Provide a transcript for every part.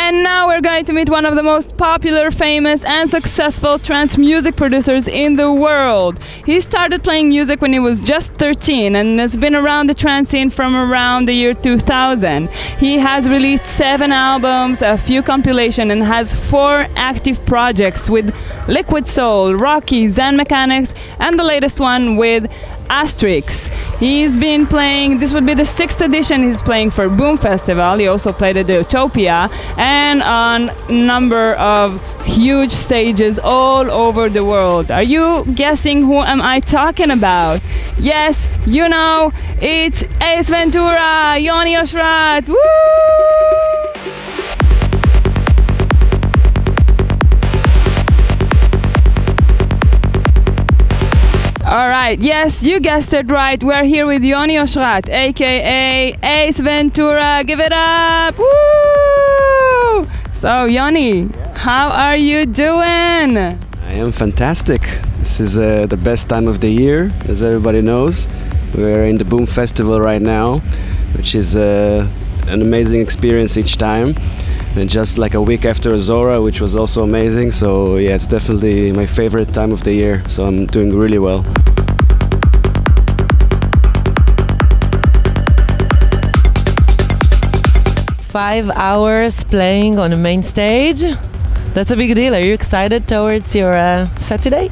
And now we're going to meet one of the most popular, famous, and successful trance music producers in the world. He started playing music when he was just 13 and has been around the trance scene from around the year 2000. He has released 7 albums, a few compilations, and has 4 active projects with Liquid Soul, Rocky, Zen Mechanics, and the latest one with Asterix. He's been playing, this would be the 6th edition he's playing for Boom Festival. He also played at the Utopia and on a number of huge stages all over the world. Are you guessing who am I talking about? Yes, you know, it's Ace Ventura, Yoni Oshrat. Woo! Alright, yes, you guessed it right. We're here with Yoni Oshrat, aka Ace Ventura. Give it up! Woo! So, Yoni, how are you doing? I am fantastic. This is the best time of the year, as everybody knows. We're in the Boom Festival right now, which is an amazing experience each time. And just like a week after Azora, which was also amazing. So yeah, it's definitely my favorite time of the year. So I'm doing really well. Five hours playing on the main stage. That's a big deal. Are you excited towards your set today?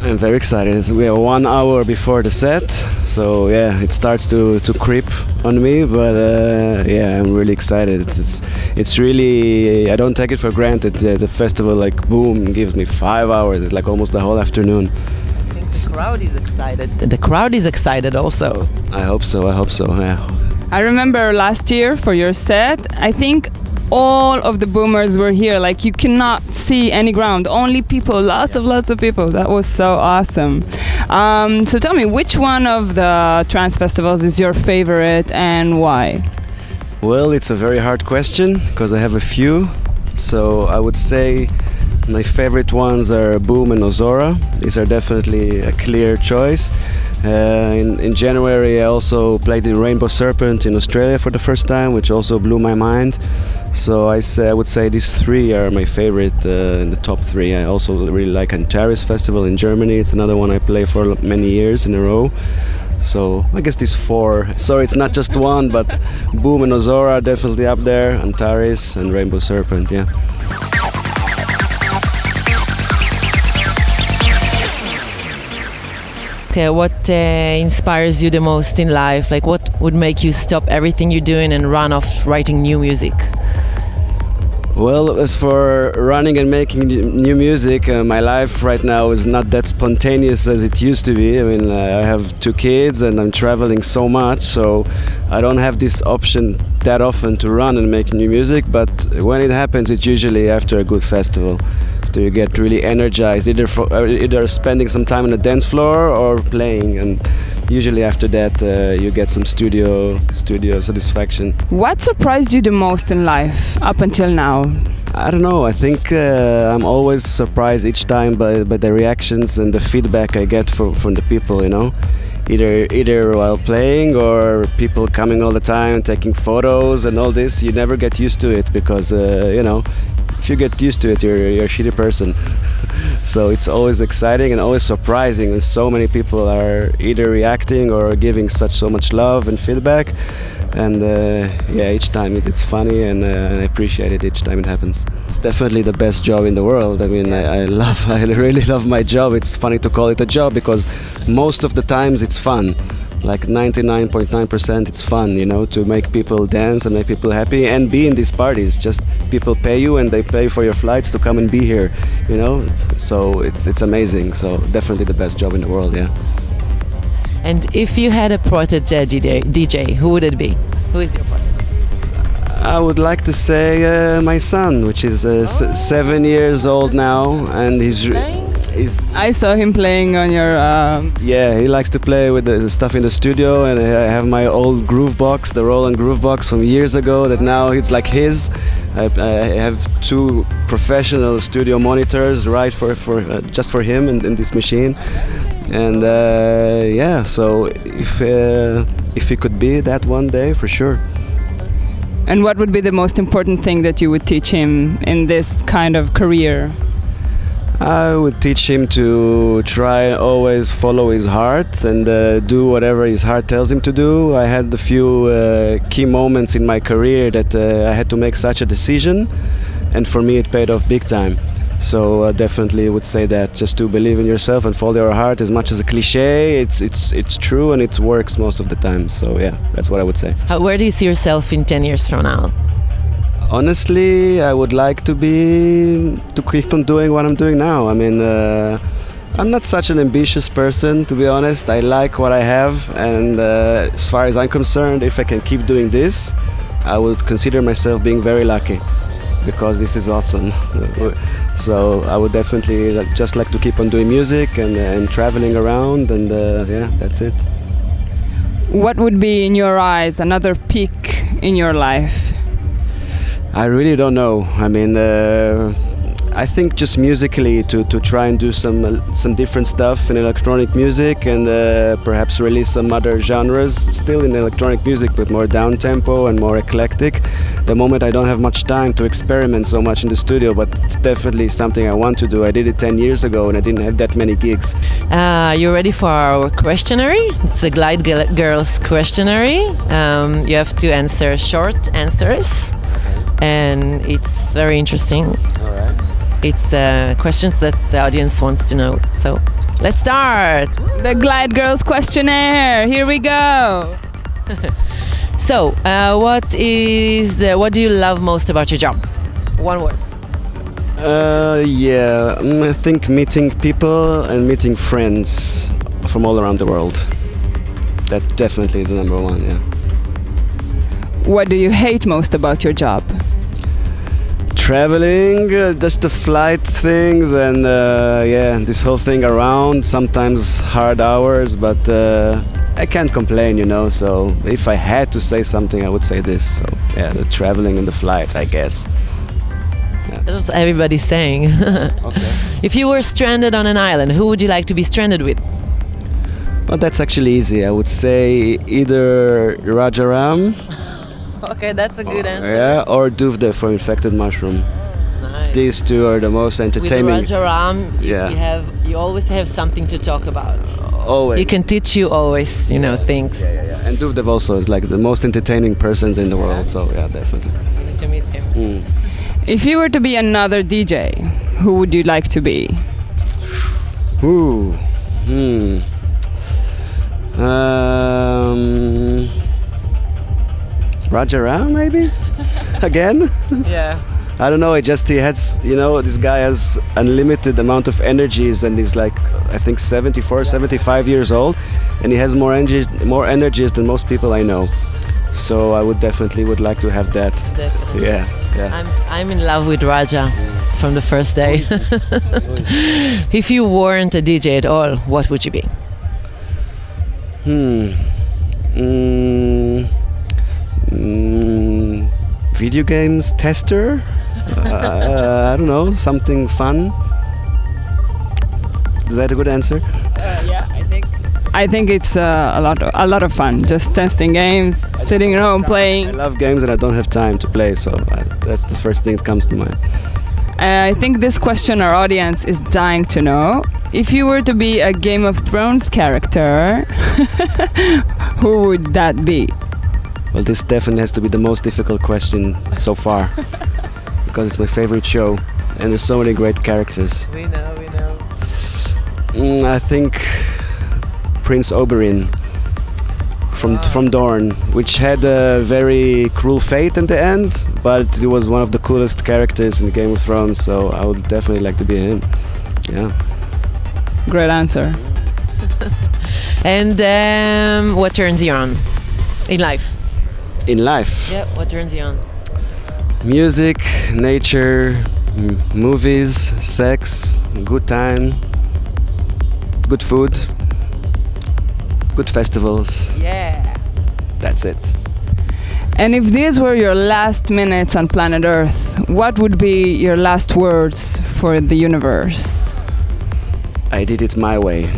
I'm very excited. We are 1 hour before the set, so yeah, it starts to creep on me. But yeah, I'm really excited. It's really, I don't take it for granted. The festival, like Boom, gives me 5 hours. It's like almost the whole afternoon. I think the crowd is excited. The crowd is excited also. I hope so. Yeah. I remember last year for your set, I think all of the boomers were here. Like, you cannot see any ground, only people, lots of people. That was so awesome. So tell me, which one of the trance festivals is your favorite and why? Well, it's a very hard question because I have a few. So I would say my favorite ones are Boom and Ozora. These are definitely a clear choice. In January I also played in Rainbow Serpent in Australia for the first time, which also blew my mind. So I would say these 3 are my favorite in the top 3. I also really like Antares Festival in Germany. It's another one I play for many years in a row. So I guess these 4. Sorry, it's not just one, but Boom and Ozora are definitely up there. Antares and Rainbow Serpent, yeah. What inspires you the most in life? Like, what would make you stop everything you're doing and run off writing new music? Well, as for running and making new music, my life right now is not that spontaneous as it used to be. I mean, I have 2 kids and I'm traveling so much, so I don't have this option that often to run and make new music. But when it happens, it's usually after a good festival. So you get really energized, either spending some time on the dance floor or playing, and usually after that you get some studio satisfaction. What surprised you the most in life up until now? I don't know. I think I'm always surprised each time by the reactions and the feedback I get from the people. You know, either while playing or people coming all the time, taking photos and all this. You never get used to it because you know, if you get used to it, you're a shitty person. So it's always exciting and always surprising, and so many people are either reacting or giving so much love and feedback. And yeah, each time it's funny, and I appreciate it each time it happens. It's definitely the best job in the world. I mean, I really love my job. It's funny to call it a job because most of the times it's fun. Like 99.9% it's fun, you know, to make people dance and make people happy and be in these parties. Just people pay you and they pay for your flights to come and be here, you know. So it's amazing. So definitely the best job in the world, yeah. And if you had a protege DJ, who would it be? Who is your protege? I would like to say my son, which is 7 years old now, and I saw him playing on your... Yeah, he likes to play with the stuff in the studio, and I have my old groove box, the Roland groove box from years ago that now it's like his. I have 2 professional studio monitors right for just for him in this machine. And yeah, so if he could be that one day, for sure. And what would be the most important thing that you would teach him in this kind of career? I would teach him to try always follow his heart and do whatever his heart tells him to do. I had a few key moments in my career that I had to make such a decision, and for me it paid off big time. So definitely would say that, just to believe in yourself and follow your heart. As much as a cliche, it's true and it works most of the time. So yeah, that's what I would say. Where do you see yourself in 10 years from now? Honestly, I would like to keep on doing what I'm doing now. I mean, I'm not such an ambitious person, to be honest. I like what I have, and as far as I'm concerned, if I can keep doing this, I would consider myself being very lucky, because this is awesome. So I would definitely just like to keep on doing music and traveling around, and yeah, that's it. What would be, in your eyes, another peak in your life? I really don't know. I mean, I think just musically to try and do some different stuff in electronic music, and perhaps release some other genres still in electronic music, but more down tempo and more eclectic. The moment I don't have much time to experiment so much in the studio, but it's definitely something I want to do. I did it 10 years ago and I didn't have that many gigs. You ready for our questionnaire? It's a Glide Girls questionnaire. You have to answer short answers, and it's very interesting. All right. It's questions that the audience wants to know. So let's start. The Glide Girls questionnaire. Here we go. So, what do you love most about your job? One word. Yeah, I think meeting people and meeting friends from all around the world. That's definitely the number one, yeah. What do you hate most about your job? Traveling, just the flight things, and yeah, this whole thing around, sometimes hard hours, but I can't complain, you know, so if I had to say something, I would say this. So yeah, the traveling and the flights, I guess. Yeah. That's what everybody's saying. Okay. If you were stranded on an island, who would you like to be stranded with? Well, that's actually easy. I would say either Rajaram, Okay, that's a good answer. yeah, or Duvde for infected mushroom. Nice. These two are the most entertaining. With the Rajaram, Yeah. you always have something to talk about. Always. He can teach you always, things. Yeah. And Duvdev also is like the most entertaining persons in the world. So yeah, definitely. You need to meet him. If you were to be another DJ, who would you like to be? Ooh. Rajaram maybe? Again? Yeah. I don't know, he has, this guy has unlimited amount of energies, and he's like, I think 74, 75 years old, and he has more energies than most people I know. So I would like to have that. Definitely. Yeah. I'm in love with Raja from the first day. If you weren't a DJ at all, what would you be? Video games tester? I don't know, something fun. Is that a good answer? Yeah, I think it's a lot of fun. Just testing games, sitting at home I playing. love games and I don't have time to play, so that's the first thing that comes to mind. I think this question our audience is dying to know. If you were to be a Game of Thrones character, who would that be? Well, this definitely has to be the most difficult question so far, because it's my favorite show and there's so many great characters. We know. I think Prince Oberyn from Dorne, which had a very cruel fate in the end, but he was one of the coolest characters in Game of Thrones, so I would definitely like to be him. Yeah. Great answer. And what turns you on in life? In life? Yeah, what turns you on? Music, nature, movies, sex, good time, good food, good festivals. Yeah. That's it. And if these were your last minutes on planet Earth, what would be your last words for the universe? I did it my way.